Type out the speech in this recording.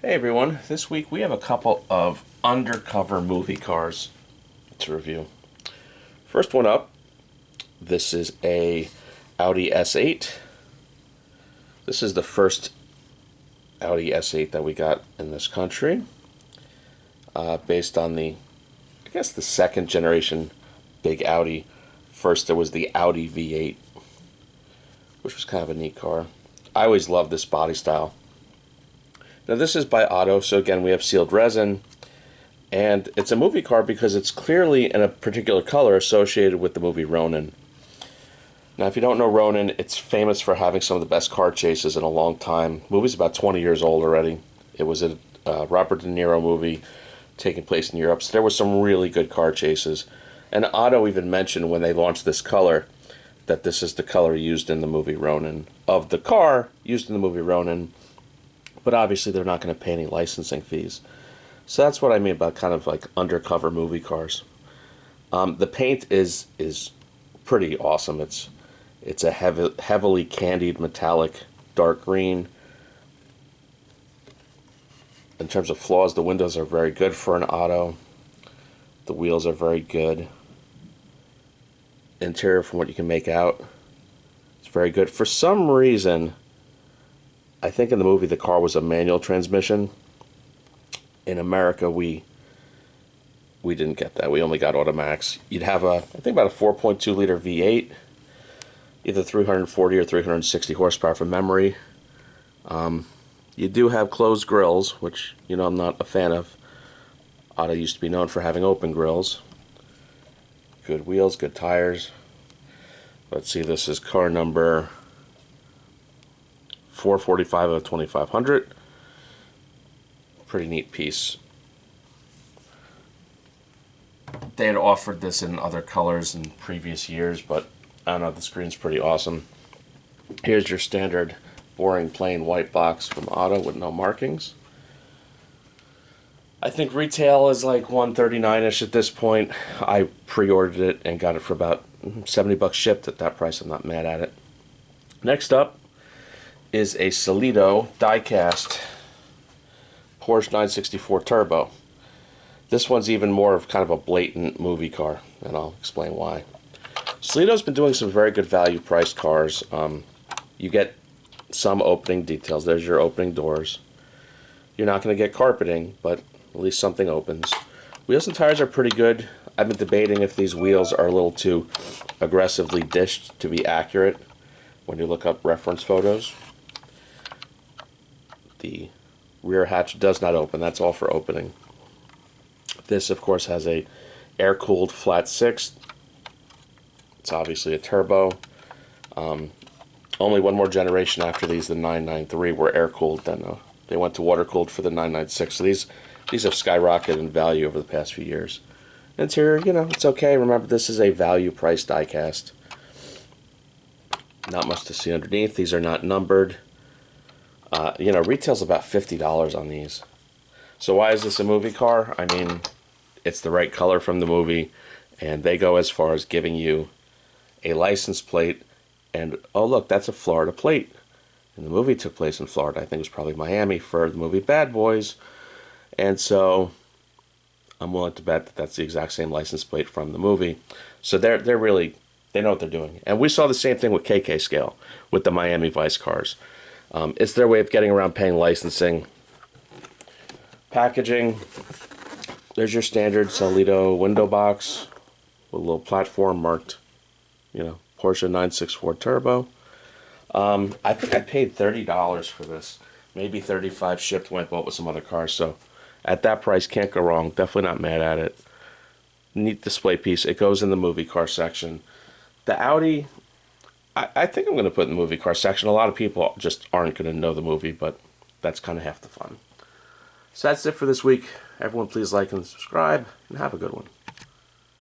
Hey everyone, this week we have a couple of undercover movie cars to review. First one up, this is a Audi S8. This is the first Audi S8 that we got in this country, based on the second generation big Audi. First there was the Audi V8, which was kind of a neat car. I always loved this body style. Now this is by Otto, so again we have sealed resin, and it's a movie car because it's clearly in a particular color associated with the movie Ronin. Now if you don't know Ronin, it's famous for having some of the best car chases in a long time. The movie's about 20 years old already. It was a Robert De Niro movie taking place in Europe, so there were some really good car chases. And Otto even mentioned when they launched this color that this is the color used in the movie Ronin, of the car used in the movie Ronin. But obviously they're not going to pay any licensing fees. So that's what I mean about kind of like undercover movie cars. The paint is pretty awesome. It's a heavily candied metallic dark green. In terms of flaws, the windows are very good for an Otto. The wheels are very good. Interior, from what you can make out, it's very good. For some reason, I think in the movie the car was a manual transmission. In America, we didn't get that. We only got automatics. You'd have I think about a 4.2 liter V8, either 340 or 360 horsepower from memory. You do have closed grills, which I'm not a fan of. Otto used to be known for having open grills. Good wheels, good tires. Let's see, this is car number 445 of 2500. Pretty neat piece. They had offered this in other colors in previous years, but I don't know, the screen's pretty awesome. Here's your standard boring plain white box from Otto with no markings. I think retail is like $139-ish at this point. I pre-ordered it and got it for about $70 shipped. At that price, I'm not mad at it. Next up is a Solido Diecast Porsche 964 Turbo. This one's even more of kind of a blatant movie car, and I'll explain why. Solido's been doing some very good value priced cars. You get some opening details. There's your opening doors. You're not going to get carpeting, but at least something opens. Wheels and tires are pretty good. I've been debating if these wheels are a little too aggressively dished to be accurate when you look up reference photos. The rear hatch does not open. That's all for opening. This, of course, has a air-cooled flat six. It's obviously a turbo. Only one more generation after these, the 993, were air-cooled. Then they went to water-cooled for the 996. So these have skyrocketed in value over the past few years. Interior, it's okay. Remember, this is a value-priced diecast. Not much to see underneath. These are not numbered. Retail's about $50 on these. So why is this a movie car? I mean, it's the right color from the movie, and they go as far as giving you a license plate, and oh look, that's a Florida plate. And the movie took place in Florida. I think it was probably Miami for the movie Bad Boys. And so I'm willing to bet that that's the exact same license plate from the movie. So they know what they're doing. And we saw the same thing with KK Scale with the Miami Vice cars. It's their way of getting around paying licensing. Packaging. There's your standard Solido window box with a little platform marked, Porsche 964 Turbo. I think I paid $30 for this. Maybe $35 shipped when I bought with some other cars. So at that price, can't go wrong. Definitely not mad at it. Neat display piece. It goes in the movie car section. The Audi, I think I'm going to put in the movie car section. A lot of people just aren't going to know the movie, but that's kind of half the fun. So that's it for this week. Everyone please like and subscribe, and have a good one.